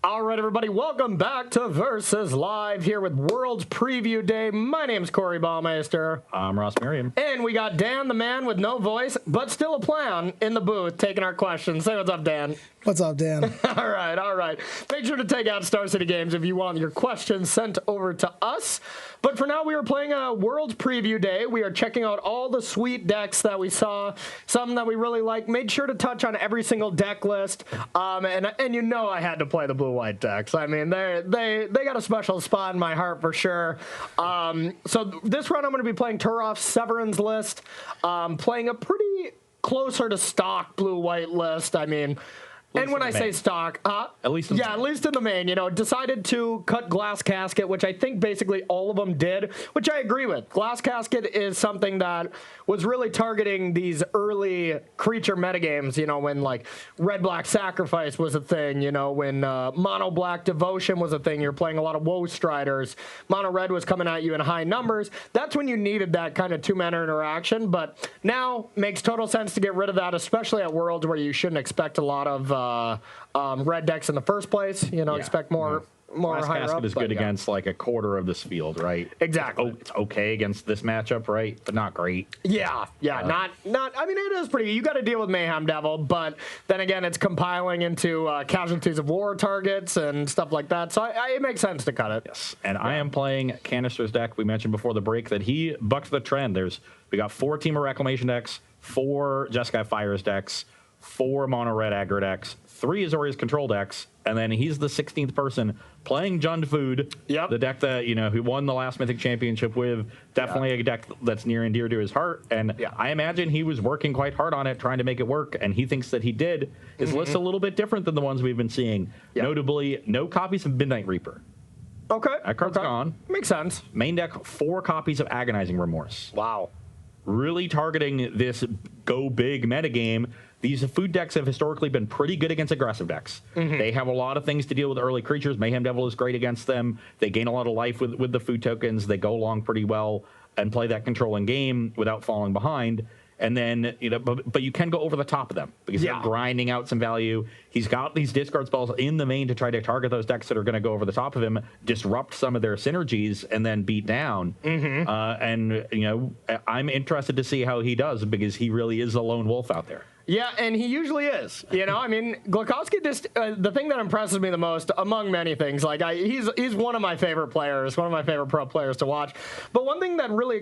All right, everybody, welcome back to Versus Live here with World Preview Day. My name's Corey Baumeister. I'm Ross Merriam. And we got Dan, the man with no voice, but still a plan in the booth, taking our questions. Say what's up, Dan. What's up, Dan? All right. Make sure to take out Star City Games if you want your questions sent over to us. But for now, we are playing a World Preview Day. We are checking out all the sweet decks that we saw, some that we really like. Made sure to touch on every single deck list. And you know I had to play the blue-white decks. I mean, they got a special spot in my heart for sure. So this run, I'm going to be playing Turoff's Severin's list, playing a pretty closer to stock blue-white list. I mean... And when I say stock, at least in the main, decided to cut Glass Casket, which I think basically all of them did, which I agree with. Glass Casket is something that was really targeting these early creature metagames, when like Red-Black Sacrifice was a thing, when Mono-Black Devotion was a thing, you're playing a lot of Woe Striders, Mono-Red was coming at you in high numbers. That's when you needed that kind of two-mana interaction, but now makes total sense to get rid of that, especially at Worlds where you shouldn't expect a lot of red decks in the first place. Expect more Glass higher Casket up. is good against like a quarter of this field, right? Exactly. It's okay against this matchup, right? But not great. Yeah. Not. I mean, it is pretty. You got to deal with Mayhem Devil, but then again, it's compiling into Casualties of War targets and stuff like that. So it makes sense to cut it. Yes. And I am playing Canister's deck. We mentioned before the break that he bucked the trend. We got 4 Team of Reclamation decks, 4 Jeskai Fires decks, 4 mono red aggro decks, 3 Azorius control decks, and then he's the 16th person playing Jund Food, the deck that he won the last Mythic Championship with. Definitely a deck that's near and dear to his heart, and I imagine he was working quite hard on it, trying to make it work, and he thinks that he did. His list's a little bit different than the ones we've been seeing. Notably, no copies of Midnight Reaper. Okay. That card's gone. Makes sense. Main deck, 4 copies of Agonizing Remorse. Wow. Really targeting this go big metagame. These food decks have historically been pretty good against aggressive decks. They have a lot of things to deal with early creatures. Mayhem Devil is great against them. They gain a lot of life with the food tokens. They go along pretty well and play that controlling game without falling behind. And then, but you can go over the top of them because they're grinding out some value. He's got these discard spells in the main to try to target those decks that are going to go over the top of him, disrupt some of their synergies, and then beat down. And, I'm interested to see how he does because he really is a lone wolf out there. Yeah, and he usually is. I mean, Glukowski just the thing that impresses me the most, among many things, he's one of my favorite players, one of my favorite pro players to watch. But one thing that really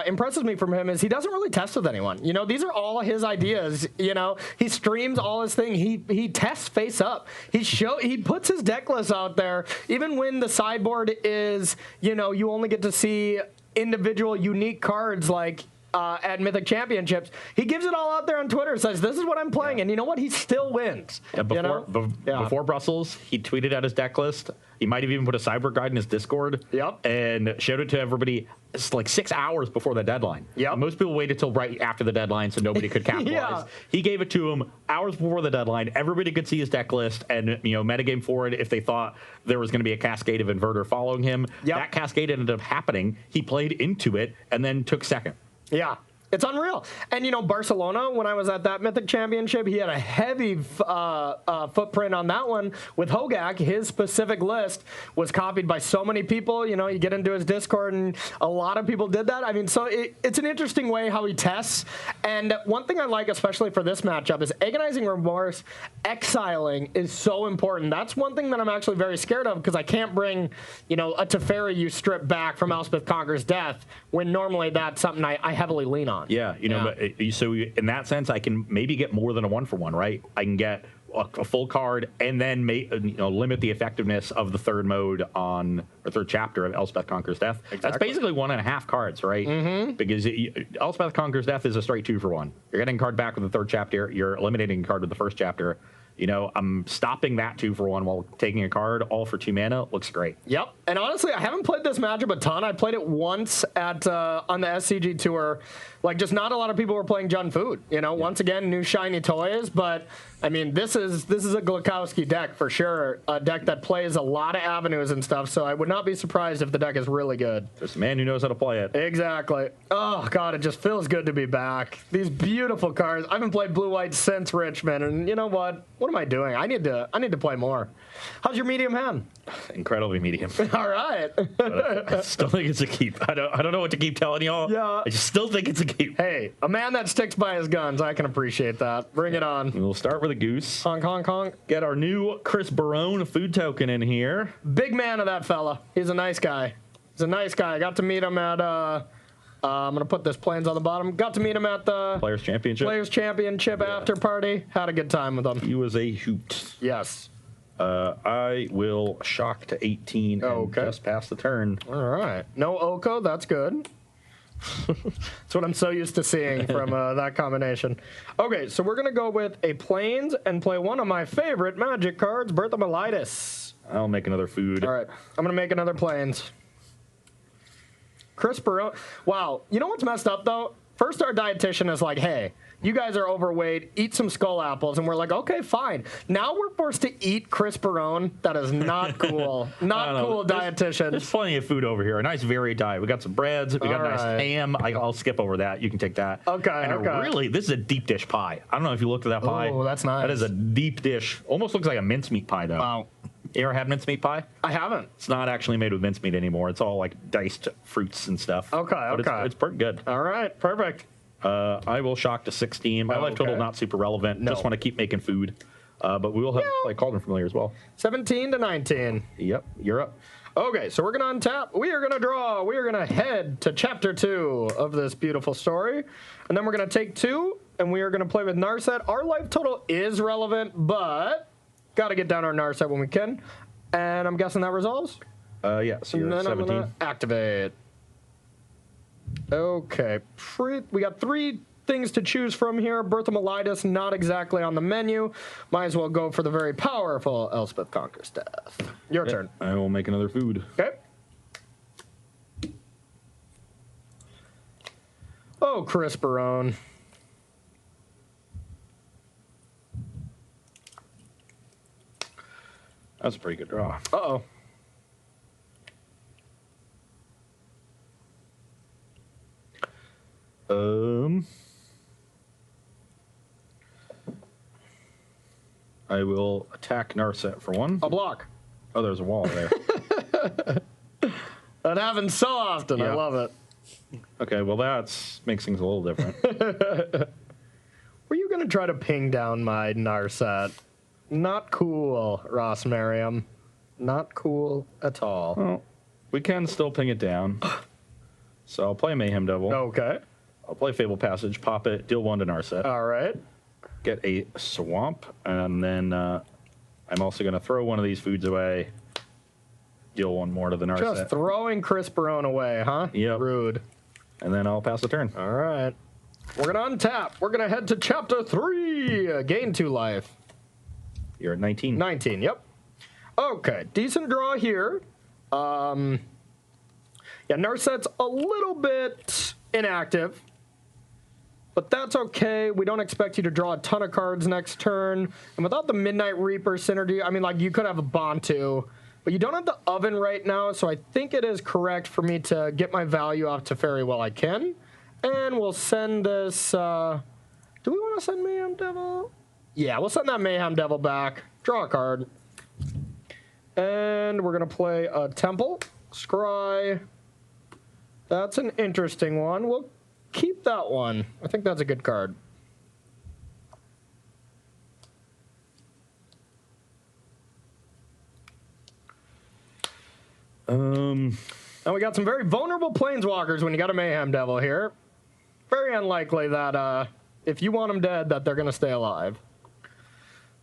impresses me from him is he doesn't really test with anyone. These are all his ideas. He streams all his thing. He tests face up. He puts his deck list out there, even when the sideboard is, you only get to see individual unique cards like. At Mythic Championships, he gives it all out there on Twitter, says, this is what I'm playing, and you know what? He still wins. Before Brussels, he tweeted out his deck list. He might have even put a Cyber Guide in his Discord and showed it to everybody. It's like 6 hours before the deadline. Most people waited till right after the deadline so nobody could capitalize. He gave it to him hours before the deadline. Everybody could see his deck list and metagame forward if they thought there was going to be a cascade of Inverter following him. That cascade ended up happening. He played into it and then took second. Yeah, it's unreal. And, Barcelona, when I was at that Mythic Championship, he had a heavy footprint on that one with Hogak. His specific list was copied by so many people. You get into his Discord, and a lot of people did that. I mean, so it's an interesting way how he tests. And one thing I like, especially for this matchup, is Agonizing Remorse exiling is so important. That's one thing that I'm actually very scared of because I can't bring, a Teferi you strip back from Elspeth Conquers Death when normally that's something I heavily lean on. Yeah, but so in that sense, I can maybe get more than a 1-for-1, right? I can get a full card and then limit the effectiveness of the third mode or third chapter of Elspeth Conquers Death. Exactly. That's basically 1.5 cards, right? Because Elspeth Conquers Death is a straight 2-for-1. You're getting a card back with the third chapter. You're eliminating a card with the first chapter. I'm stopping that 2-for-1 while taking a card, all for 2 mana. Looks great. Yep. And honestly, I haven't played this matchup a ton. I played it once on the SCG tour like just not a lot of people were playing Jund Food. You know, once again, new shiny toys, but I mean, this is a Glukowski deck for sure. A deck that plays a lot of avenues and stuff. So I would not be surprised if the deck is really good. There's a man who knows how to play it. Exactly. Oh God, it just feels good to be back. These beautiful cards. I haven't played blue-white since Richmond, and you know what? What am I doing? I need to play more. How's your medium hand? Incredibly medium. All right. I still think it's a keep. I don't know what to keep telling y'all. Yeah. I just still think it's a keep. Hey, a man that sticks by his guns. I can appreciate that. Bring it on. We'll start with a goose. Honk, honk, honk. Get our new Chris Barone food token in here. Big man of that fella. He's a nice guy. He's a nice guy. I got to meet him at, I'm going to put this planes on the bottom. Got to meet him at the Players Championship after party. Had a good time with him. He was a hoot. Yes. I will shock to 18 and just pass the turn. All right. No Oko. That's good. That's what I'm so used to seeing from that combination. Okay, so we're going to go with a plains and play one of my favorite Magic cards, Bertha Melitis. I'll make another food. All right. I'm going to make another plains. Chris Barone. Wow. You know what's messed up, though? First, our dietitian is like, hey, you guys are overweight, eat some skull apples. And we're like, okay, fine. Now we're forced to eat Chris Barone. That is not cool. Not cool, dietitian. There's plenty of food over here. A nice varied diet. We got some breads. We got a nice ham. I'll skip over that. You can take that. Okay, and really, this is a deep dish pie. I don't know if you looked at that pie. Oh, that's nice. That is a deep dish. Almost looks like a mincemeat pie, though. Wow. You ever had mincemeat pie? I haven't. It's not actually made with mincemeat anymore. It's all like diced fruits and stuff. Okay, but it's pretty good. All right, perfect. I will shock to 16. My life total not super relevant. No. Just want to keep making food. But we will have like Cauldron Familiar as well. 17 to 19. Yep, you're up. Okay, so we're going to untap. We are going to draw. We are going to head to Chapter 2 of this beautiful story. And then we're going to take 2, and we are going to play with Narset. Our life total is relevant, but got to get down our Narset when we can. And I'm guessing that resolves? Yeah, so you're at 17. I'm going to activate. Okay, we got 3 things to choose from here. Bertha Melitis, not exactly on the menu. Might as well go for the very powerful Elspeth Conquers Death. Your turn. I will make another food. Okay. Oh, Chris Barone. That's a pretty good draw. Uh-oh. I will attack Narset for 1. A block. Oh, there's a wall there. That happens so often. Yeah. I love it. Okay, well, that makes things a little different. Were you going to try to ping down my Narset? Not cool, Ross Merriam. Not cool at all. Well, we can still ping it down. So I'll play Mayhem Devil. Okay. I'll play Fable Passage, pop it, deal 1 to Narset. All right. Get a Swamp, and then I'm also going to throw one of these foods away, deal 1 more to the Narset. Just throwing Chris Barone away, huh? Yep. Rude. And then I'll pass the turn. All right. We're going to untap. We're going to head to Chapter 3. Gain 2 life. You're at 19. 19, yep. Okay, decent draw here. Yeah, Narset's a little bit inactive, but that's okay. We don't expect you to draw a ton of cards next turn. And without the Midnight Reaper synergy, I mean, like, you could have a Bantu, but you don't have the Oven right now, so I think it is correct for me to get my value off to Fairy while I can. And we'll send this, do we want to send Mayhem Devil? Yeah, we'll send that Mayhem Devil back. Draw a card. And we're going to play a Temple. Scry. That's an interesting one. We'll keep that one. I think that's a good card. And we got some very vulnerable Planeswalkers when you got a Mayhem Devil here. Very unlikely that if you want them dead, that they're going to stay alive.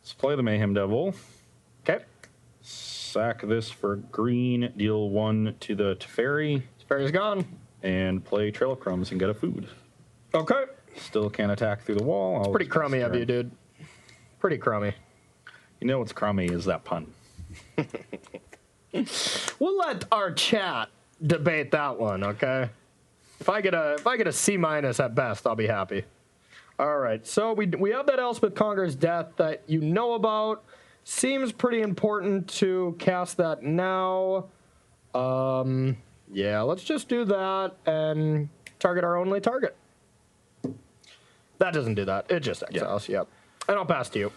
Let's play the Mayhem Devil. Okay. Sack this for green, deal 1 to the Teferi. Teferi's gone. And play Trail of Crumbs and get a food. Okay. Still can't attack through the wall. It's pretty crummy of you, dude. Pretty crummy. You know what's crummy is that pun. We'll let our chat debate that one, okay? If I get a C- at best, I'll be happy. All right, so we have that Elspeth Conqueror's Death that you know about. Seems pretty important to cast that now. Yeah, let's just do that and target our only target. That doesn't do that. It just exiles, yep. And I'll pass to you.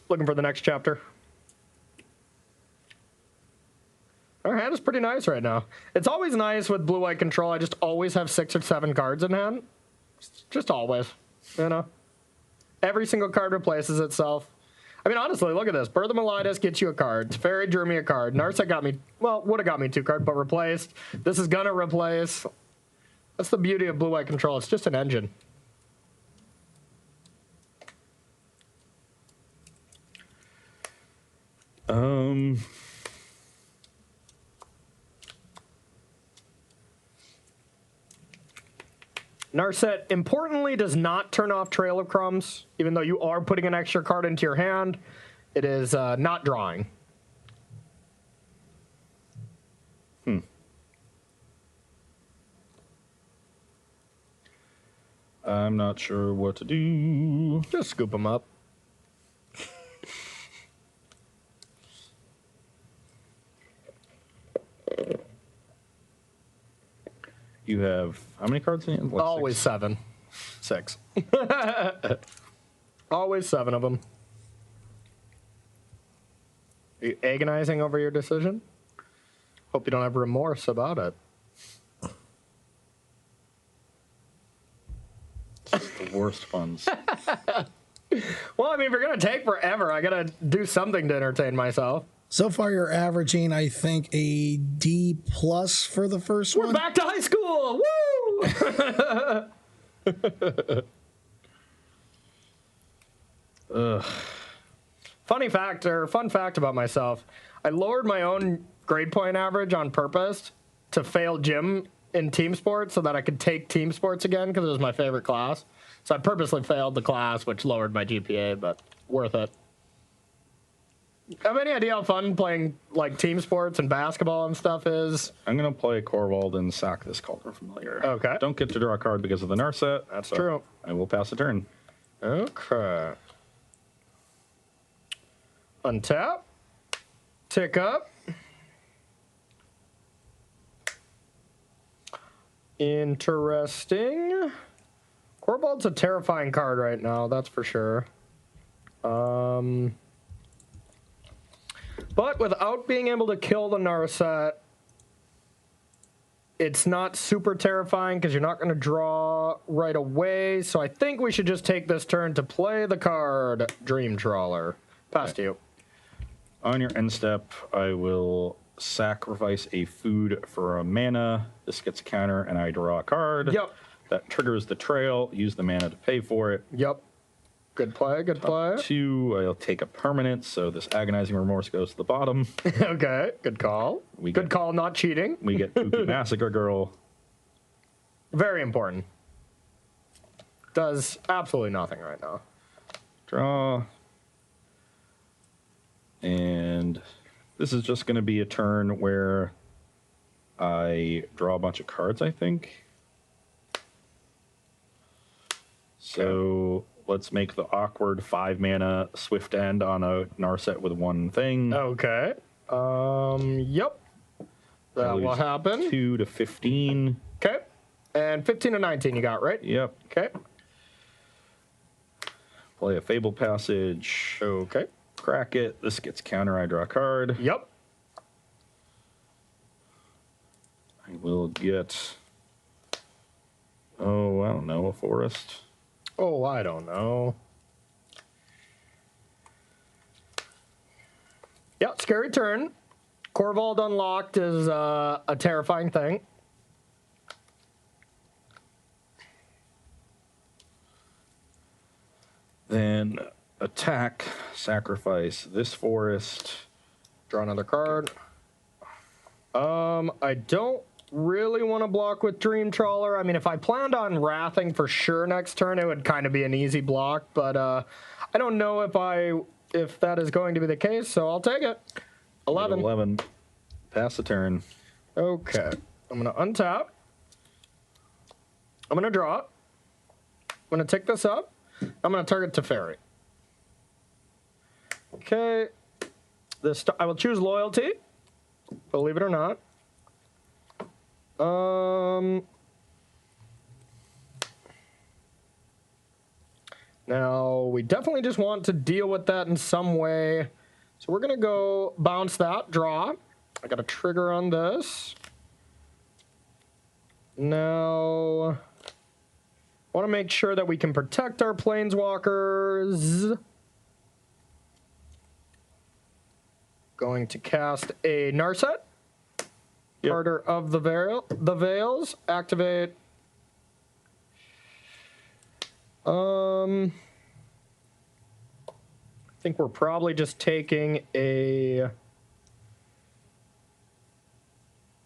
Looking for the next chapter. Our hand is pretty nice right now. It's always nice with blue-white control. I just always have 6 or 7 cards in hand. Just always, you know? Every single card replaces itself. I mean, honestly, look at this. Birth of Melidas gets you a card. Teferi drew me a card. Narset got me, well, would have got me 2 cards, but replaced. This is gonna replace. That's the beauty of blue-white control. It's just an engine. Narset, importantly, does not turn off Trail of Crumbs. Even though you are putting an extra card into your hand, it is not drawing. I'm not sure what to do. Just scoop them up. You have how many cards in your hand? What, Always 6? 7. 6. Always 7 of them. Are you agonizing over your decision? Hope you don't have remorse about it. The worst puns. Well, I mean, if you're going to take forever, I got to do something to entertain myself. So far, you're averaging, I think, a D+ for the first one. We're back to high school! Woo! Fun fact about myself, I lowered my own grade point average on purpose to fail gym in team sports so that I could take team sports again because it was my favorite class. So I purposely failed the class, which lowered my GPA, but worth it. Have any idea how fun playing like team sports and basketball and stuff is? I'm going to play Corvald and sack this Cauldron Familiar. Okay. Don't get to draw a card because of the Narset. That's true. I will pass a turn. Okay. Untap. Tick up. Interesting. Corvald's a terrifying card right now, that's for sure. But without being able to kill the Narset, it's not super terrifying because you're not going to draw right away. So I think we should just take this turn to play the card Dream Trawler. Pass to you. On your end step, I will sacrifice a food for a mana. This gets a counter, and I draw a card. Yep. That triggers the trail. Use the mana to pay for it. Yep. Good play, good play. 2, I'll take a permanent, so this Agonizing Remorse goes to the bottom. Okay, good call. Good call, not cheating. We get Pookie Massacre Girl. Very important. Does absolutely nothing right now. Draw. And this is just going to be a turn where I draw a bunch of cards, I think. So let's make the awkward 5 mana Swift End on a Narset with 1 thing. Okay. Yep. That will happen. 2 to 15. Okay. And 15 to 19 you got, right? Yep. Okay. Play a Fable Passage. Okay. Crack it. This gets counter. I draw a card. Yep. I will get, oh, I don't know, a Forest. Oh, I don't know. Yep, scary turn. Corvald unlocked is a terrifying thing. Then attack, sacrifice this Forest. Draw another card. I don't really want to block with Dream Trawler. I mean, if I planned on wrathing for sure next turn, it would kind of be an easy block, but I don't know if that is going to be the case, so I'll take it. 11. 11. Pass the turn. Okay. I'm going to untap. I'm going to draw. I'm going to take this up. I'm going to target Teferi. Okay. I will choose loyalty. Believe it or not. Now, we definitely just want to deal with that in some way. So we're going to go bounce that, draw. I got a trigger on this. Now, I want to make sure that we can protect our planeswalkers. Going to cast a Narset. Yep. Harder of the Veils. Activate. I think we're probably just taking a...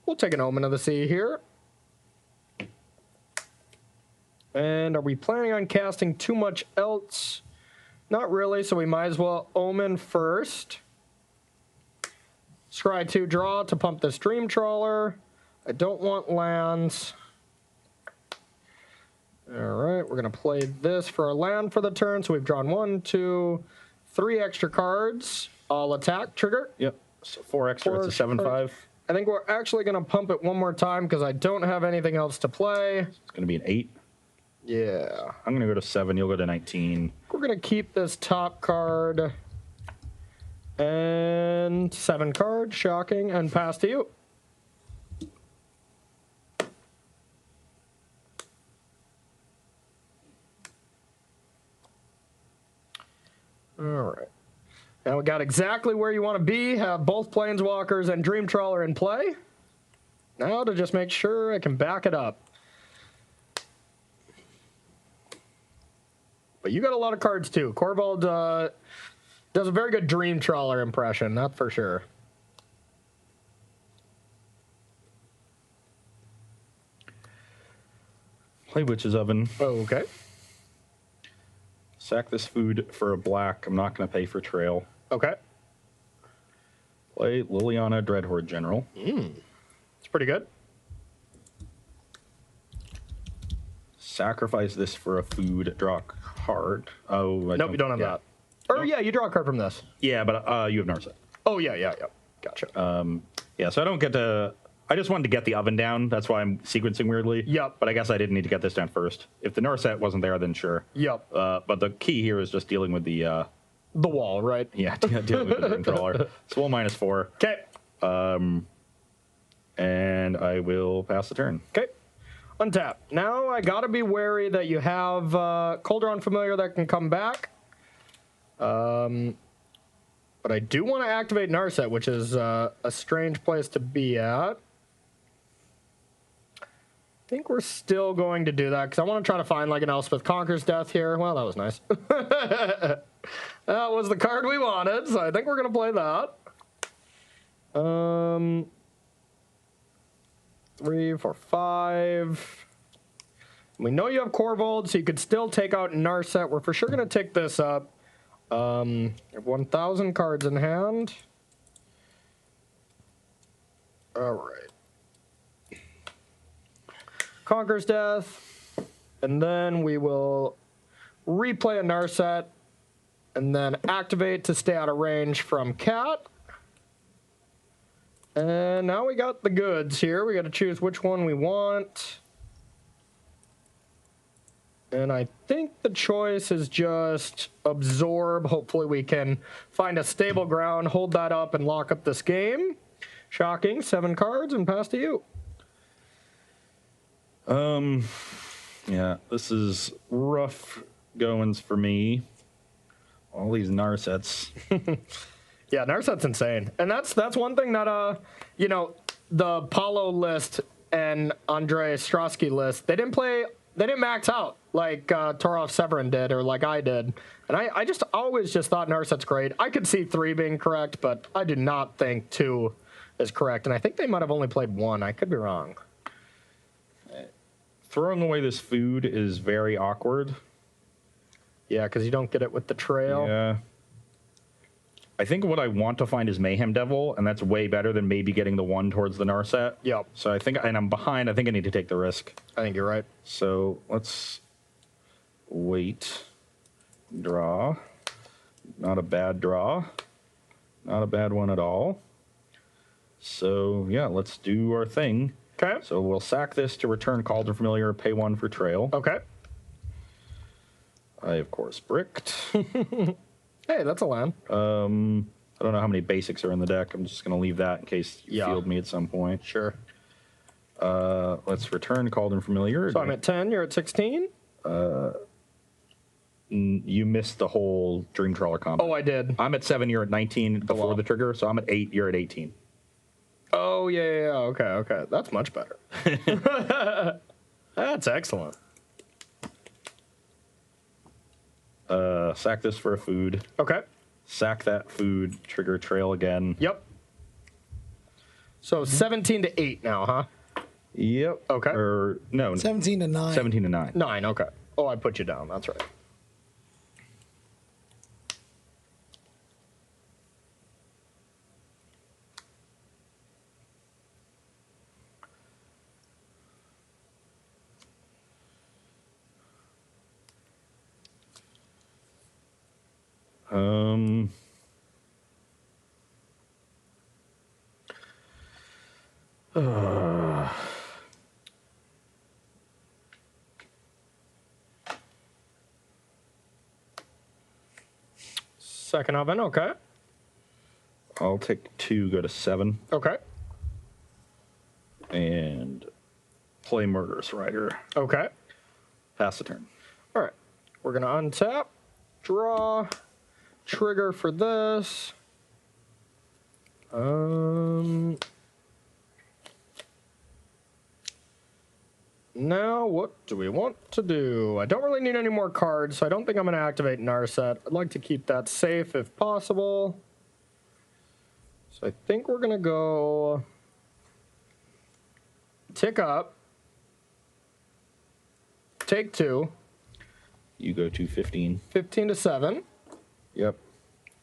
We'll take an Omen of the Sea here. And are we planning on casting too much else? Not really, so we might as well Omen first. Scry 2 draw to pump this Dream Trawler. I don't want lands. All right, we're going to play this for a land for the turn. So we've drawn 1, 2, 3 extra cards. I'll attack, trigger. Yep, so 4 extra, it's a 7/5. I think we're actually going to pump it one more time because I don't have anything else to play. It's going to be an 8. Yeah. I'm going to go to 7, you'll go to 19. We're going to keep this top card. And 7 cards, shocking, and pass to you. All right. Now we got exactly where you want to be. Have both Planeswalkers and Dream Trawler in play. Now to just make sure I can back it up. But you got a lot of cards too. Corvold does a very good Dream Trawler impression, that's for sure. Play Witch's Oven. Oh, okay. Sack this food for a black. I'm not going to pay for Trail. Okay. Play Liliana Dreadhorde General. It's pretty good. Sacrifice this for a food. Draw a card. Oh, nope, you don't have that. Or nope. Yeah, you draw a card from this. Yeah, but you have Narset. Oh, yeah. Gotcha. Yeah, so I don't get to... I just wanted to get the oven down. That's why I'm sequencing weirdly. Yep. But I guess I didn't need to get this down first. If the Narset wasn't there, then sure. Yep. But the key here is just dealing with the wall, right? Yeah, dealing with the Dream Trawler. So we'll -4. Okay. And I will pass the turn. Okay. Untap. Now I gotta be wary that you have Colderon Familiar that can come back. But I do want to activate Narset, which is a strange place to be at. I think we're still going to do that because I want to try to find like an Elspeth Conquers Death here. Well, that was nice. That was the card we wanted, so I think we're going to play that. 3, 4, 5. We know you have Corvold, so you could still take out Narset. We're for sure going to take this up. You have 1,000 cards in hand. All right. Conquer's Death. And then we will replay a Narset. And then activate to stay out of range from Cat. And now we got the goods here. We got to choose which one we want. And I think the choice is just absorb. Hopefully we can find a stable ground, hold that up, and lock up this game. Shocking. 7 cards and pass to you. Yeah, this is rough goings for me. All these Narsets. Yeah, Narset's insane. And that's one thing that, you know, the Paulo list and Andrei Ostrowski list, they didn't max out like Torov Severin did or like I did. And I just always just thought Narset's great. I could see 3 being correct, but I do not think 2 is correct. And I think they might have only played 1. I could be wrong. Throwing away this food is very awkward. Yeah, because you don't get it with the trail. Yeah. I think what I want to find is Mayhem Devil, and that's way better than maybe getting the one towards the Narset. Yep. So I think, and I'm behind. I think I need to take the risk. I think you're right. So let's wait. Draw. Not a bad draw. Not a bad one at all. So yeah, let's do our thing. Okay. So we'll sack this to return Cauldron Familiar, pay 1 for Trail. Okay. I, of course, bricked. Hey, that's a land. I don't know how many basics are in the deck. I'm just going to leave that in case you field me at some point. Sure. Let's return Cauldron Familiar. So I'm at 10, you're at 16? You missed the whole Dream Trawler combo. Oh, I did. I'm at 7, you're at 19 before wow. the trigger, so I'm at 8, you're at 18. Oh, yeah. Okay. That's much better. That's excellent. Sack this for a food. Okay. Sack that food, trigger Trail again. Yep. So 17 to 8 now, huh? Yep. Okay. Or, no. 17 to 9. 17 to 9. 9, okay. Oh, I put you down. That's right. Second oven, okay. I'll take 2, go to 7. Okay. And play Murderous Rider. Okay. Pass the turn. All right. We're going to untap, draw, trigger for this. Now, what do we want to do? I don't really need any more cards, so I don't think I'm going to activate Narset. I'd like to keep that safe if possible. So I think we're going to go tick up, take 2. You go to 15. 15 to 7. Yep.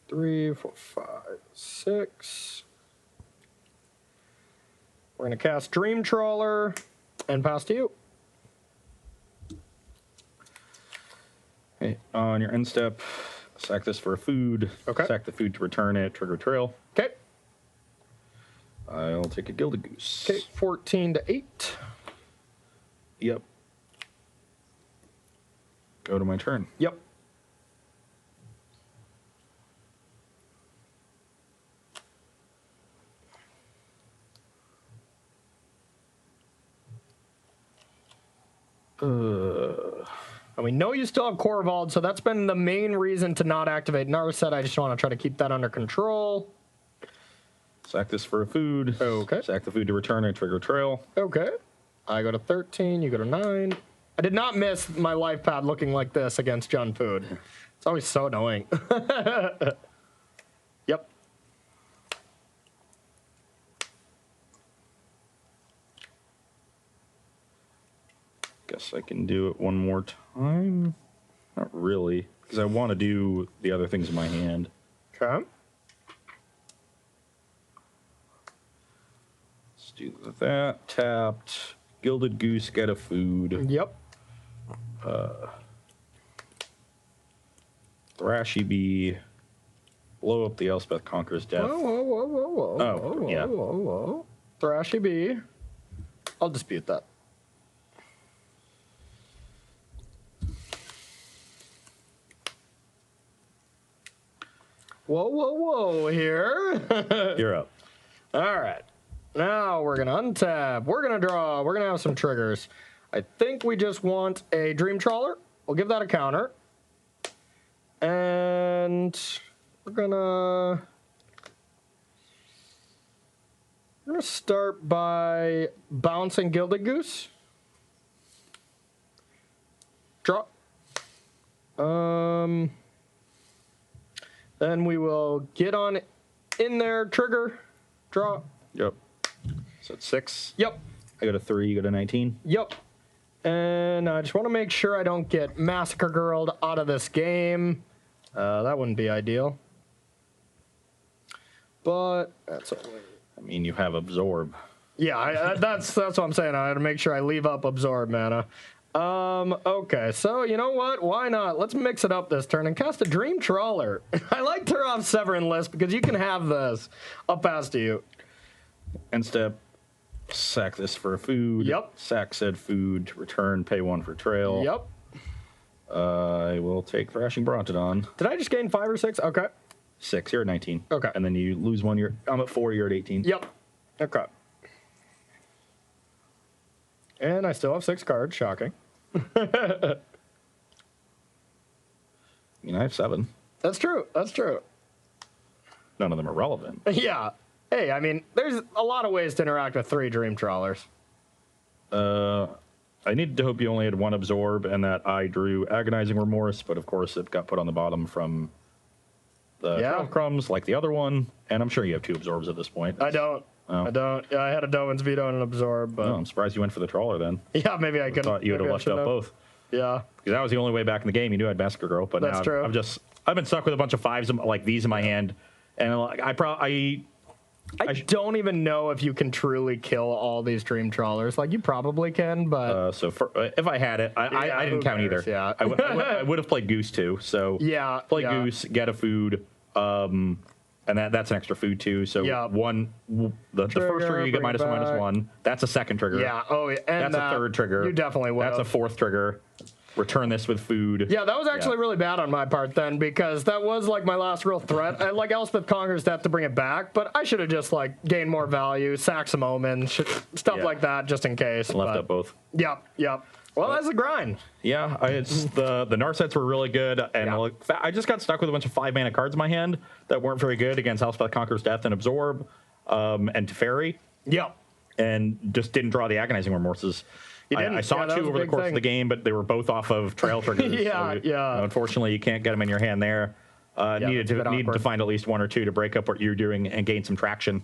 3, 4, 5, 6. We're going to cast Dream Trawler and pass to you. Okay. On your end step, sack this for a food. Okay. Sack the food to return it, trigger Trail. Okay. I'll take a Gilded Goose. Okay, 14 to 8. Yep. Go to my turn. Yep. And we know you still have Corvald, so that's been the main reason to not activate Narset. I just want to try to keep that under control. Sack this for a food. Okay. Sack the food to return it, trigger Trail. Okay. I go to 13, you go to 9. I did not miss my life pad looking like this against Jun Food. It's always so annoying. Yep. Guess I can do it one more time. Not really, because I want to do the other things in my hand. Okay. Let's do that. Tapped. Gilded Goose, get a food. Yep. Thrashy Bee. Blow up the Elspeth Conqueror's Death. Whoa. Oh, yeah. Whoa. Thrashy Bee. I'll dispute that. Whoa here. You're up. All right. Now we're going to untap. We're going to draw. We're going to have some triggers. I think we just want a Dream Trawler. We'll give that a counter. And we're going to start by bouncing Gilded Goose. Draw. Then we will get on in there, trigger, draw. Yep. So it's 6. Yep. I go to 3, you go to 19. Yep. And I just want to make sure I don't get Massacre Girled out of this game. That wouldn't be ideal. but that's only... I mean, you have Absorb. Yeah, that's what I'm saying. I had to make sure I leave up Absorb mana. Okay, so you know what? Why not? Let's mix it up this turn and cast a Dream Trawler. I like Turov's Severin list because you can have this. I'll pass to you. End step, sack this for food. Yep. Sack said food, return, pay 1 for trail. Yep. I will take Thrashing Brontodon. Did I just gain 5 or 6? Okay. 6, you're at 19. Okay. And then you lose 1, I'm at 4, you're at 18. Yep. Okay. And I still have 6 cards. Shocking. I mean, I have 7. That's true. That's true. None of them are relevant. Yeah. Hey, I mean, there's a lot of ways to interact with 3 Dream Trawlers. I needed to hope you only had 1 Absorb and that I drew Agonizing Remorse, but of course it got put on the bottom from the 12 crumbs like the other one, and I'm sure you have 2 Absorbs at this point. I don't. Oh. I don't. Yeah, I had a Dovin's Veto and an Absorb, but... No, I'm surprised you went for the Trawler then. Yeah, maybe I could. Thought you would have left out both. Yeah. Because that was the only way back in the game. You knew I had Massacre Girl, but That's now true. I've been stuck with a bunch of 5s like these in my hand, and like I don't even know if you can truly kill all these Dream Trawlers. Like, you probably can, but... if I had it, I didn't count either. Yeah. I would have played Goose too. So yeah, play Goose, get a food, and that's an extra food too. So the first trigger you get -1/-1. That's a second trigger. Yeah. Oh, and that's a third trigger. You definitely will. That's a fourth trigger. Return this with food. Yeah, that was actually really bad on my part then, because that was like my last real threat. I like Elspeth Conquers Death to bring it back, but I should have just like gained more value, sack some omens, stuff like that, just in case. Left up both. Yep. Well, that's the grind. Yeah, it's the Narsets were really good, and I just got stuck with a bunch of 5-mana cards in my hand that weren't very good against Elspeth Conquers Death and Absorb, and Teferi. Yep. And just didn't draw the Agonizing Remorses. I saw 2 over the course of the game, but they were both off of trail triggers. Unfortunately, you can't get them in your hand there. Needed to find at least 1 or 2 to break up what you're doing and gain some traction.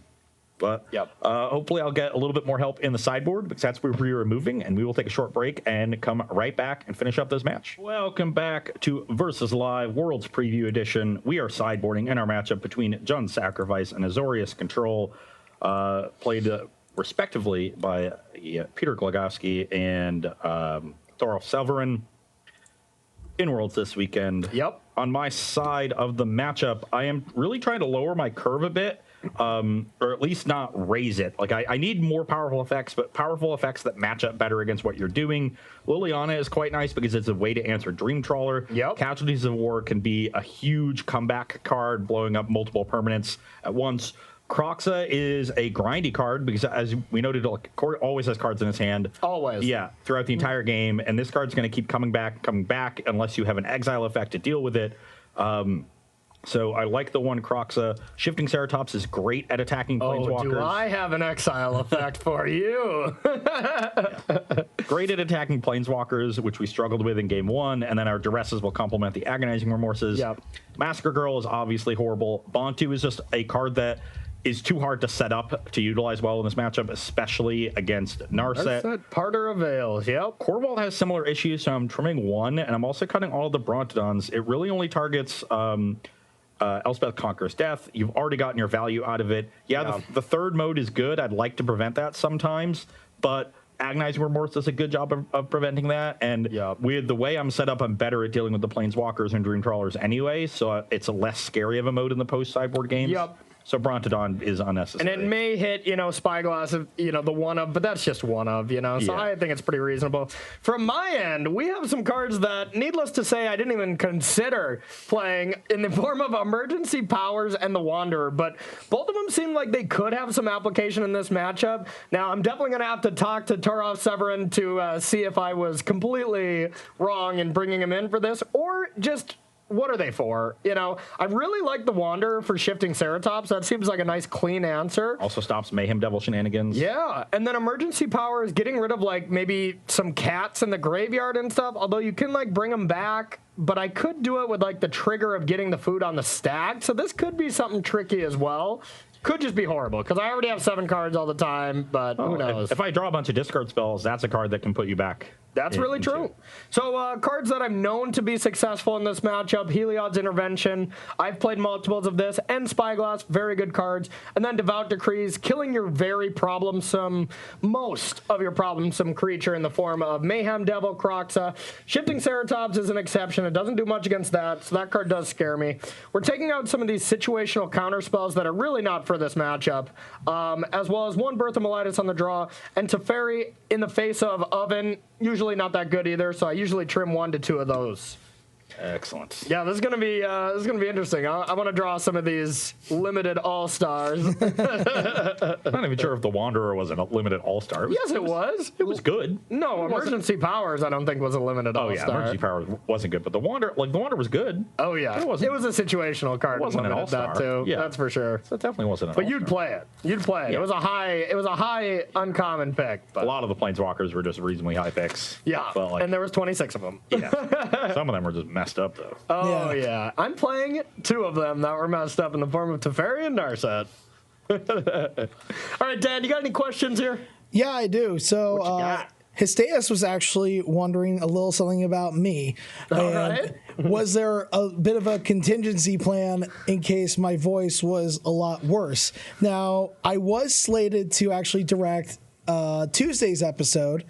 But hopefully I'll get a little bit more help in the sideboard, because that's where we are moving, and we will take a short break and come right back and finish up this match. Welcome back to Versus Live Worlds Preview Edition. We are sideboarding in our matchup between Jund Sacrifice and Azorius Control, played respectively by Peter Glogowski and Thorolf Severin in Worlds this weekend. Yep. On my side of the matchup, I am really trying to lower my curve a bit, or at least not raise it. Like, I need more powerful effects, but powerful effects that match up better against what you're doing. Liliana is quite nice because it's a way to answer Dream Trawler. Yep. Casualties of War can be a huge comeback card, blowing up multiple permanents at once. Kroxa is a grindy card because, as we noted, Corey always has cards in his hand. Always. Yeah, throughout the entire game. And this card's going to keep coming back, unless you have an exile effect to deal with it. So I like the 1 Kroxa. Shifting Ceratops is great at attacking Planeswalkers. Oh, do I have an exile effect for you? Great at attacking Planeswalkers, which we struggled with in game 1, and then our Duresses will complement the Agonizing Remorses. Yep. Massacre Girl is obviously horrible. Bantu is just a card that is too hard to set up to utilize well in this matchup, especially against Narset. Parter of Veils, yep. Corval has similar issues, so I'm trimming 1, and I'm also cutting all of the Brontodons. It really only targets Elspeth Conquers Death. You've already gotten your value out of it. The third mode is good. I'd like to prevent that sometimes, but Agonizing Remorse does a good job of preventing that, and with the way I'm set up, I'm better at dealing with the Planeswalkers and Dream Trawlers anyway, so it's a less scary of a mode in the post-sideboard games. Yep. So Brontodon is unnecessary. And it may hit, Spyglass, the one of, but that's just one of, So I think it's pretty reasonable. From my end, we have some cards that, needless to say, I didn't even consider playing in the form of Emergency Powers and the Wanderer, but both of them seem like they could have some application in this matchup. Now, I'm definitely going to have to talk to Thorolf Severin to see if I was completely wrong in bringing him in for this, or just... what are they for? I really like the Wanderer for shifting Ceratops. That seems like a nice, clean answer. Also stops Mayhem Devil shenanigans. Yeah, and then Emergency Power is getting rid of, maybe some cats in the graveyard and stuff, although you can, bring them back, but I could do it with, the trigger of getting the food on the stack, so this could be something tricky as well. Could just be horrible, because I already have 7 cards all the time, but who knows? If I draw a bunch of discard spells, that's a card that can put you back That's really true. So cards that I'm known to be successful in this matchup, Heliod's Intervention. I've played multiples of this, and Spyglass, very good cards. And then Devout Decrees, killing your very problemsome, most of your problemsome creature in the form of Mayhem Devil, Kroxa. Shifting Ceratops is an exception. It doesn't do much against that, so that card does scare me. We're taking out some of these situational counter spells that are really not for this matchup, as well as one Birth of Melitis on the draw, and Teferi in the face of Oven, usually not that good either, so I usually trim 1 to 2 of those. Excellent. Yeah, this is gonna be interesting. I want to draw some of these limited all-stars. I'm not even sure if the Wanderer was a limited all-star. Yes, it was. It was good. No, Emergency Powers I don't think was a limited all-star. Oh yeah, Emergency Powers wasn't good, but the Wanderer was good. Oh yeah, it was a situational card. It wasn't an all-star. That too. Yeah, that's for sure. So it definitely wasn't an But all-star. you'd play it. You'd play it. Yeah. It was a high uncommon pick. But. A lot of the Planeswalkers were just reasonably high picks. Yeah, but like, and there was 26 of them. Yeah, some of them were just messed up though. Oh yeah. I'm playing 2 of them that were messed up in the form of Teferi and Narset. All right, Dan, you got any questions here? Yeah, I do. So, got? Histeus was actually wondering a little something about me. right. Was there a bit of a contingency plan in case my voice was a lot worse? Now, I was slated to actually direct Tuesday's episode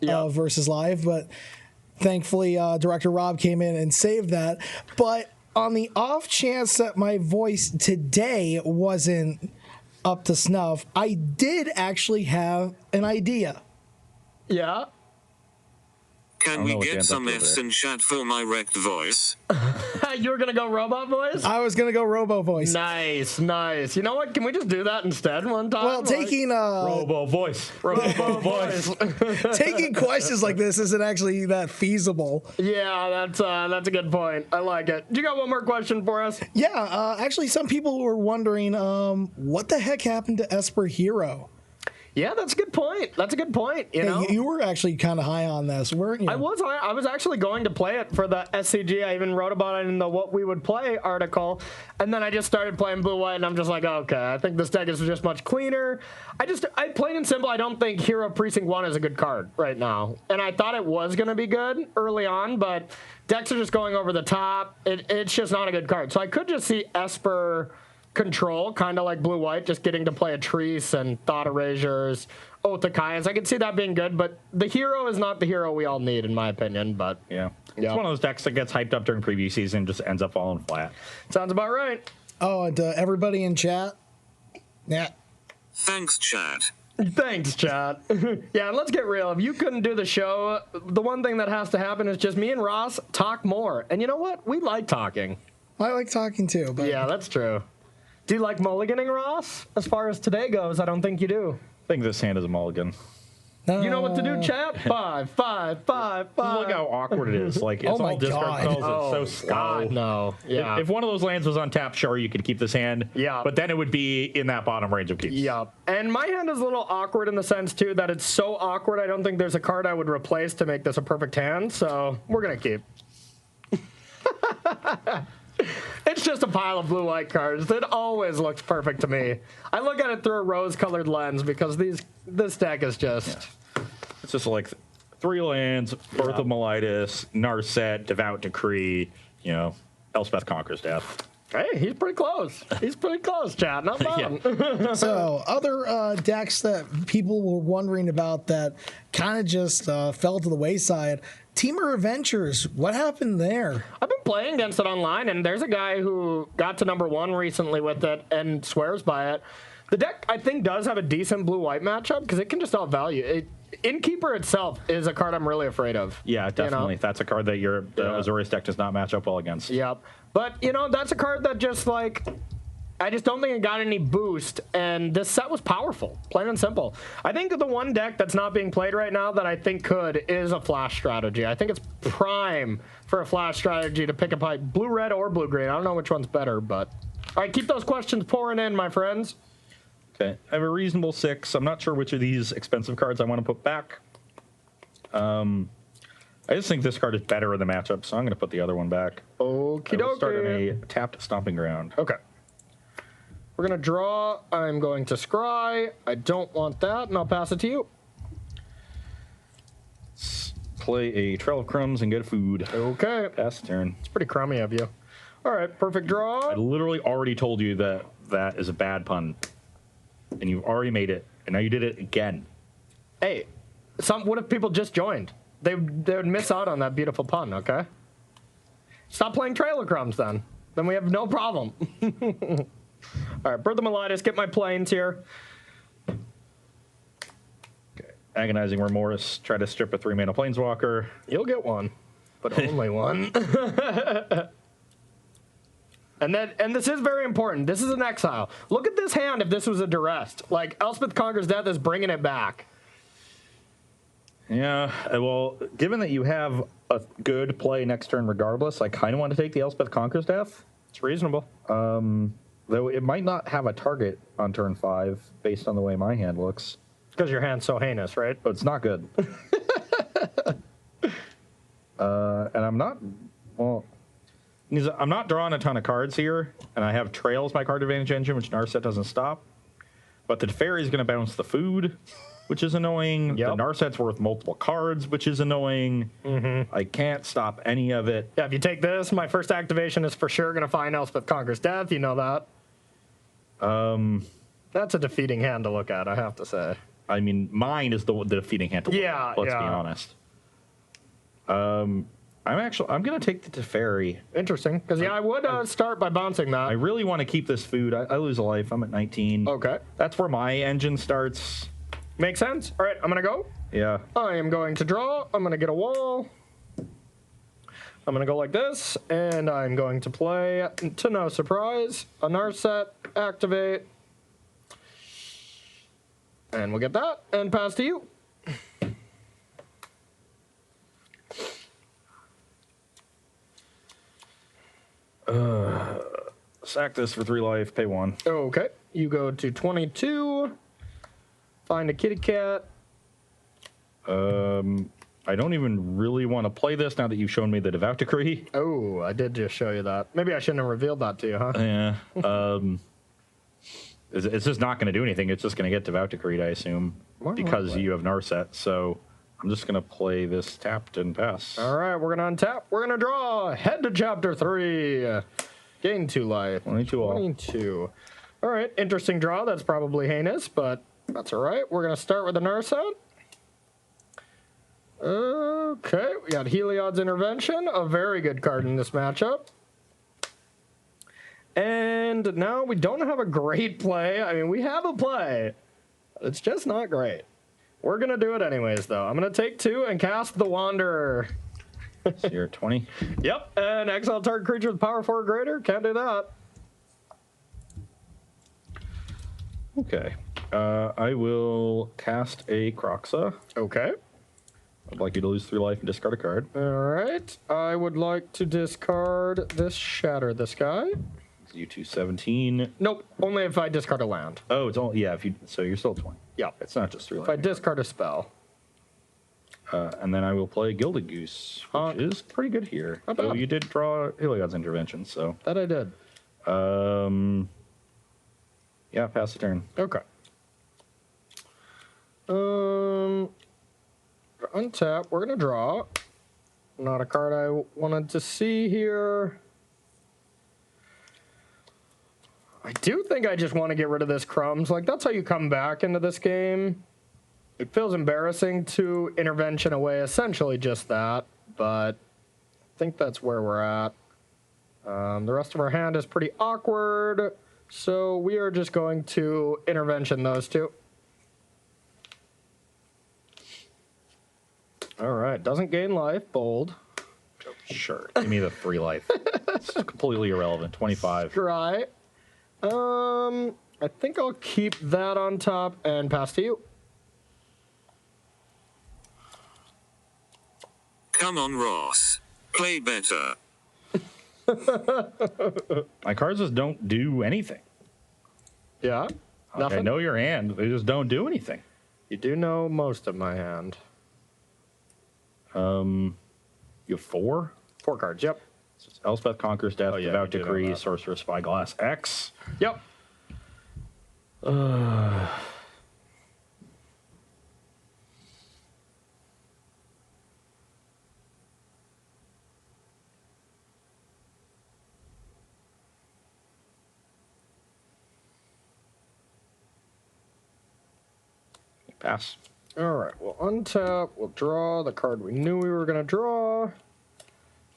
of Versus Live, but thankfully Director Rob came in and saved that. But on the off chance that my voice today wasn't up to snuff, I did actually have an idea. Yeah. Can we get some F's in chat for my wrecked voice? You were going to go robot voice? I was going to go robo voice. Nice. You know what? Can we just do that instead one time? Well, taking Robo voice. taking questions like this isn't actually that feasible. Yeah, that's a good point. I like it. You got one more question for us? Yeah, actually, some people were wondering what the heck happened to Esper Hero. Yeah, that's a good point. You know, you were actually kind of high on this, weren't you? I was actually going to play it for the SCG. I even wrote about it in the What We Would Play article, and then I just started playing blue-white, and I'm just like, okay, I think this deck is just much cleaner. I plain and simple, I don't think Hero Precinct 1 is a good card right now, and I thought it was going to be good early on, but decks are just going over the top. It's just not a good card. So I could just see Esper Control, kind of like blue-white, just getting to play a Treese and Thought Erasures, Oath of Kaias. I could see that being good, but the hero is not the hero we all need, in my opinion. But yeah, it's one of those decks that gets hyped up during preview season and just ends up falling flat. Sounds about right. Oh, and everybody in chat? Yeah. Thanks, chat. Thanks, chat. Yeah, and let's get real. If you couldn't do the show, the one thing that has to happen is just me and Ross talk more. And you know what? We like talking. I like talking too. But yeah, that's true. Do you like mulliganing, Ross? As far as today goes, I don't think you do. I think this hand is a mulligan. You know what to do, chat? 5, 5, 5, 5. Look how awkward it is. Like, it's all discard spells. It's so slow. God, no. Yeah. If one of those lands was untapped, sure, you could keep this hand. Yeah. But then it would be in that bottom range of keeps. Yeah. And my hand is a little awkward in the sense, too, that it's so awkward, I don't think there's a card I would replace to make this a perfect hand. So we're going to keep. It's just a pile of blue-white cards. It always looks perfect to me. I look at it through a rose-colored lens because this deck is just... Yeah. It's just like 3 lands, Birth of Melitis, Narset, Devout Decree, Elspeth Conquers Death. Hey, he's pretty close. Chad. Not bad. So, other decks that people were wondering about that kind of just fell to the wayside. Teamer Adventures, what happened there? I've been playing against it online, and there's a guy who got to #1 recently with it and swears by it. The deck, I think, does have a decent blue-white matchup because it can just outvalue. Innkeeper itself is a card I'm really afraid of. Yeah, definitely. That's a card that the Azorius deck does not match up well against. Yep. But, that's a card that just, I just don't think it got any boost, and this set was powerful, plain and simple. I think the one deck that's not being played right now that I think could is a flash strategy. I think it's prime for a flash strategy to pick a blue-red or blue-green. I don't know which one's better, but... All right, keep those questions pouring in, my friends. Okay, I have a reasonable 6. I'm not sure which of these expensive cards I want to put back. I just think this card is better in the matchup, so I'm going to put the other one back. Okie dokie. Start on a tapped Stomping Ground. Okay. We're going to draw. I'm going to scry. I don't want that, and I'll pass it to you. play a Trail of Crumbs and get food. Okay. Pass the turn. It's pretty crummy of you. All right, perfect draw. I literally already told you that that is a bad pun. And you've already made it. And now you did it again. Hey, what if people just joined? They would miss out on that beautiful pun, okay? Stop playing Trail of Crumbs then. Then we have no problem. All right, Birth of Melitus, get my planes here. Okay. Agonizing Remorse, try to strip a 3-mana Planeswalker. You'll get one, but only one. And this is very important. This is an exile. Look at this hand if this was a duress. Like, Elspeth Conquers Death is bringing it back. Yeah, well, given that you have a good play next turn regardless, I kind of want to take the Elspeth Conquers Death. It's reasonable. Though it might not have a target on turn 5 based on the way my hand looks. Because your hand's so heinous, right? But it's not good. And I'm not, well, I'm not drawing a ton of cards here, and I have Trails, my card advantage engine, which Narset doesn't stop. But the Teferi is going to bounce the food, which is annoying. Yep. The Narset's worth multiple cards, which is annoying. I can't stop any of it. Yeah, if you take this, my first activation is for sure going to find Elspeth Conquers Death. You know that. That's a defeating hand to look at, I have to say. I mean, mine is the defeating hand to look at, let's be honest. I'm going to take the Teferi. Interesting, because I would start by bouncing that. I really want to keep this food. I lose a life. I'm at 19. Okay. That's where my engine starts. Makes sense. All right, I'm going to go. Yeah. I am going to draw. I'm going to get a wall. I'm going to go like this, and I'm going to play, to no surprise, a Narset, activate. And we'll get that, and pass to you. Sack this for 3 life, pay 1. Okay, you go to 22, find a kitty cat. I don't even really want to play this now that you've shown me the Devout Decree. Oh, I did just show you that. Maybe I shouldn't have revealed that to you, huh? Yeah. It's just not going to do anything. It's just going to get Devout Decreed, I assume, because you have Narset. So I'm just going to play this tapped and pass. All right, we're going to untap. We're going to draw. Head to chapter 3. Gain 2 life. 22 all. 22. All right, interesting draw. That's probably heinous, but that's all right. We're going to start with the Narset. Okay, we got Heliod's Intervention, a very good card in this matchup. And now we don't have a great play. I mean, we have a play. It's just not great. We're going to do it anyways, though. I'm going to take 2 and cast the Wanderer. So you're at 20? Yep, and exile target creature with power 4 or greater. Can't do that. Okay. I will cast a Kroxa. Okay. I'd like you to lose 3 life and discard a card. All right. I would like to discard this Shatter this guy. You 217. Nope, only if I discard a land. Oh, it's all, yeah, if you, so you're still 20. Yeah. It's not just 3 If I life. discard a spell. And then I will play Gilded Goose, which is pretty good here. Not Though bad. you did draw Heliod's Intervention, so. That I did. Yeah, pass the turn. Okay. Untap, we're going to draw. Not a card I wanted to see here. I do think I just want to get rid of this Crumbs. Like, that's how you come back into this game. It feels embarrassing to intervention away, essentially just that, but I think that's where we're at. The rest of our hand is pretty awkward, so we are just going to intervention those 2. All right, doesn't gain life, bold. Sure. Give me the 3 life. It's completely irrelevant. 25. Try. I think I'll keep that on top and pass to you. Come on, Ross. Play better. My cards just don't do anything. Yeah? Like, Nothing? I know your hand. They just don't do anything. You do know most of my hand. You have 4? 4 cards, yep. So it's Elspeth Conquers Death, Oh, yeah, Devout you do know Decree, that. Sorcerer's Spyglass X. Yep. Pass. All right, we'll untap. We'll draw the card we knew we were going to draw.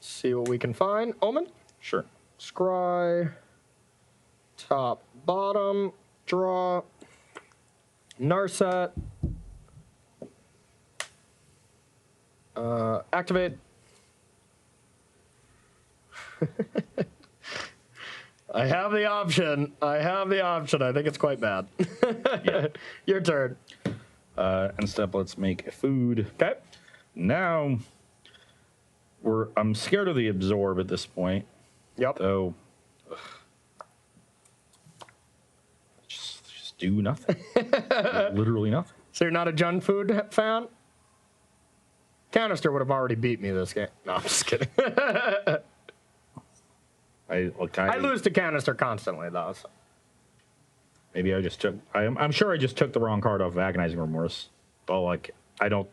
See what we can find. Omen? Sure. Scry. Top, bottom. Draw. Narset. Activate. I have the option. I think it's quite bad. Yeah. Your turn. Instead, let's make a food. Okay. Now, I'm scared of the absorb at this point. Yep. So, just do nothing. Literally nothing. So you're not a junk food fan? Canister would have already beat me this game. No, I'm just kidding. I lose to Canister constantly, though. So. Maybe I just took. I'm sure I just took the wrong card off of Agonizing Remorse. But I don't.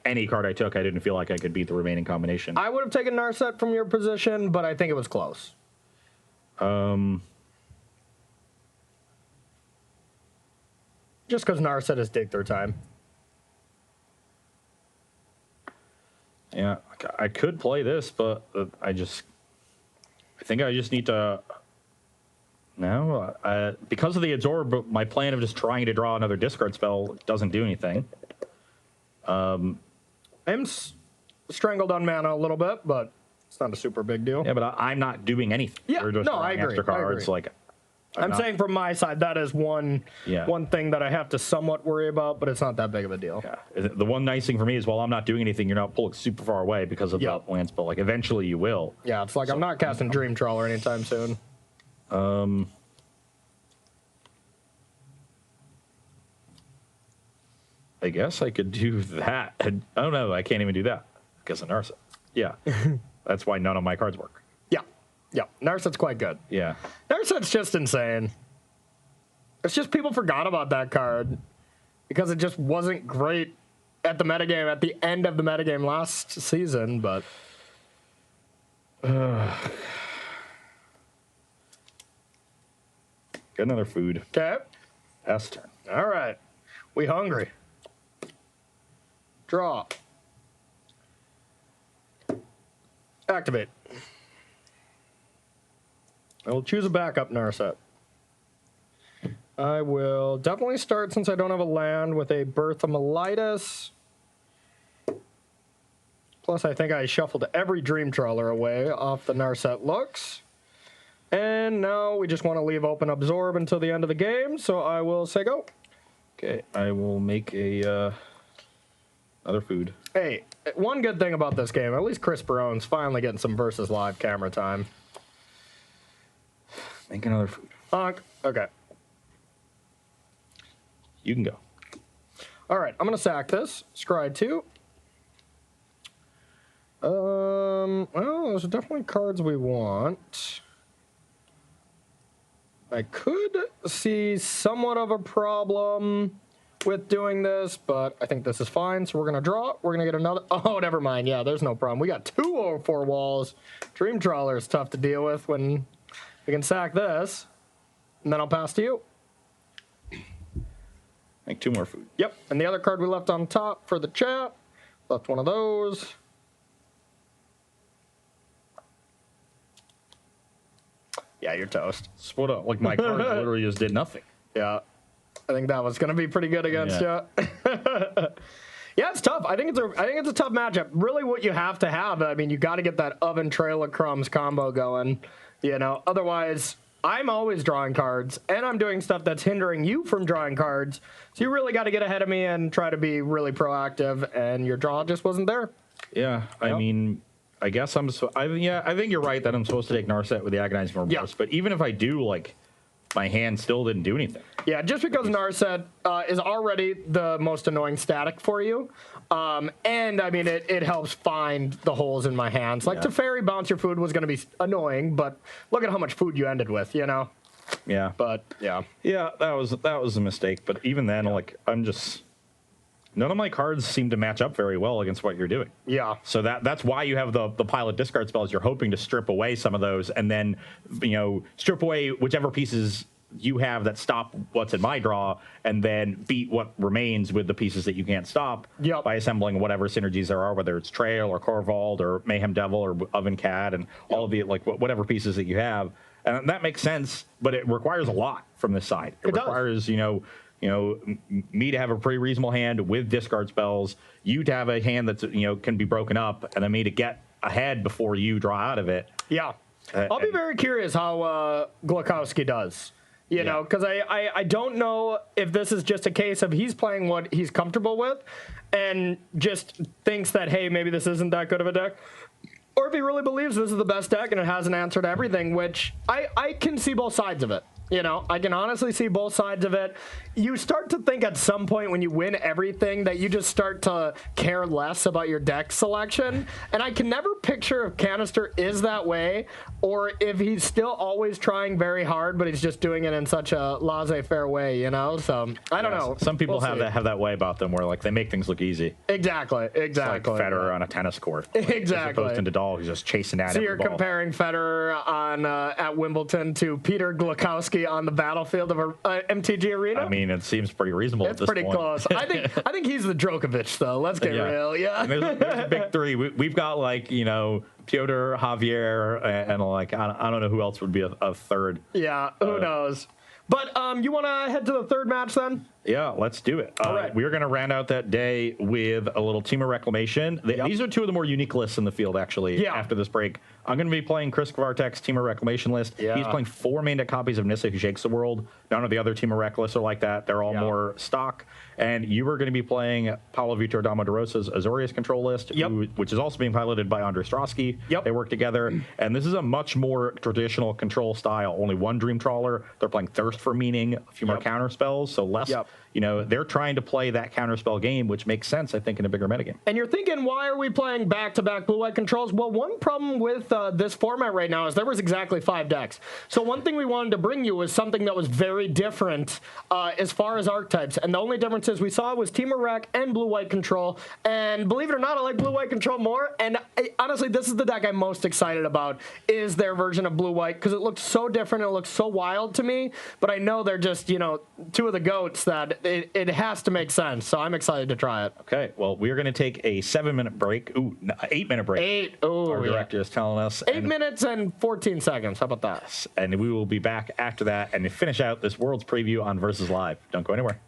Any card I took, I didn't feel like I could beat the remaining combination. I would have taken Narset from your position, but I think it was close. Just because Narset is dig through time. Yeah, I could play this, but I think I just need to. No, because of the absorb, my plan of just trying to draw another discard spell doesn't do anything. I'm strangled on mana a little bit, but it's not a super big deal. Yeah, but I'm not doing anything. Yeah, We're just no, I agree. extra cards. I'm saying from my side, that is one thing that I have to somewhat worry about, but it's not that big of a deal. Yeah. The one nice thing for me is while I'm not doing anything, you're not pulling super far away because of the lands, but eventually you will. Yeah, it's I'm not casting Dream Trawler anytime soon. I guess I could do that. Oh no, I can't even do that because of Narset. Yeah, that's why none of my cards work. Yeah, Narset's quite good. Yeah. Narset's just insane. It's just people forgot about that card because it just wasn't great at the metagame, at the end of the metagame last season, but... Get another food. Okay. S turn. All right. We hungry. Draw. Activate. I will choose a backup Narset. I will definitely start, since I don't have a land, with a Birth of Melitus. Plus, I think I shuffled every Dream Trawler away off the Narset looks. And now we just want to leave open Absorb until the end of the game, so I will say go. Okay, I will make a another food. Hey, one good thing about this game, at least Chris Barone's finally getting some versus live camera time. Make another food. Okay. You can go. All right, I'm going to sack this. Scry 2. Well, those are definitely cards we want. I could see somewhat of a problem with doing this, but I think this is fine, so we're going to draw. We're going to get another... Oh, never mind. Yeah, there's no problem. We got 2 over 4 walls. Dream Trawler is tough to deal with when we can sack this, and then I'll pass to you. Make 2 more food. Yep, and the other card we left on top for the chat, left one of those. Yeah, you're toast. Split up. My cards literally just did nothing. Yeah, I think that was going to be pretty good against you. Yeah, it's tough. I think it's a tough matchup. Really, what you have to have, I mean, you got to get that Oven Trail of Crumbs combo going. Otherwise, I'm always drawing cards, and I'm doing stuff that's hindering you from drawing cards. So you really got to get ahead of me and try to be really proactive, and your draw just wasn't there. Yeah, I mean, I guess I think you're right that I'm supposed to take Narset with the Agonizing Remorse. Yeah. But even if I do, my hand still didn't do anything. Yeah, just because Narset is already the most annoying static for you. And, I mean, it helps find the holes in my hands. Teferi bounce your food was going to be annoying, but look at how much food you ended with, Yeah. But, yeah. Yeah, that was a mistake. But even then, I'm just... None of my cards seem to match up very well against what you're doing. Yeah. So that's why you have the pilot discard spells. You're hoping to strip away some of those and then, strip away whichever pieces you have that stop what's in my draw and then beat what remains with the pieces that you can't stop by assembling whatever synergies there are, whether it's Trail or Corvald or Mayhem Devil or Oven Cat and all of the like whatever pieces that you have. And that makes sense, but it requires a lot from this side. It requires, you know, me to have a pretty reasonable hand with discard spells, you to have a hand that's, you know, can be broken up, and then me to get ahead before you draw out of it. Yeah. I'll be very curious how Glukowski does. You know, because I don't know if this is just a case of he's playing what he's comfortable with and just thinks that, hey, maybe this isn't that good of a deck. Or if he really believes this is the best deck and it has an answer to everything, which I can see both sides of it. You know, I can honestly see both sides of it. You start to think at some point when you win everything that you just start to care less about your deck selection. And I can never picture if Canister is that way or if he's still always trying very hard, but he's just doing it in such a laissez-faire way, you know? So, I don't know. Some people have that way about them where, like, they make things look easy. Exactly. It's like Federer on a tennis court. Like, exactly. As opposed to Nadal, who's just chasing at it. So you're comparing Federer on at Wimbledon to Peter Glukowski on the battlefield of a MTG arena? I mean, it seems pretty reasonable at this point. It's pretty close. I think he's the Djokovic, though. Let's get real. Yeah. There's a big three. We've got, like, you know, Piotr, Javier, and like, I don't know who else would be a third. Yeah, who knows? But you want to head to the third match then? Yeah, let's do it. All right. We're going to round out that day with a little Team of Reclamation. These are two of the more unique lists in the field, actually, after this break. I'm going to be playing Chris Kvartek's Team of Reclamation list. Yeah. He's playing 4 main deck copies of Nissa Who Shakes the World. None of the other Team of Rec lists are like that. They're all more stock. And you are going to be playing Paulo Vitor Damo de Rosa's Azorius control list, which is also being piloted by Andre Strosky. They work together. And this is a much more traditional control style. Only one Dream Trawler. They're playing Thirst for Meaning, a few more counter spells, so less. You know, they're trying to play that counterspell game, which makes sense, I think, in a bigger metagame. And you're thinking, why are we playing back-to-back blue-white controls? Well, one problem with this format right now is there was exactly 5 decks. So one thing we wanted to bring you was something that was very different as far as archetypes. And the only differences we saw was Team of Rec and blue-white control. And believe it or not, I like blue-white control more. And honestly, this is the deck I'm most excited about, is their version of blue-white, because it looks so different. It looks so wild to me. But I know they're just, you know, 2 of the GOATs that it has to make sense, so I'm excited to try it. Okay, well, we are going to take a 7-minute break. 8-minute break. 8. Oh, our director is telling us. 8 minutes and 14 seconds. How about that? And we will be back after that and finish out this Worlds preview on Versus Live. Don't go anywhere.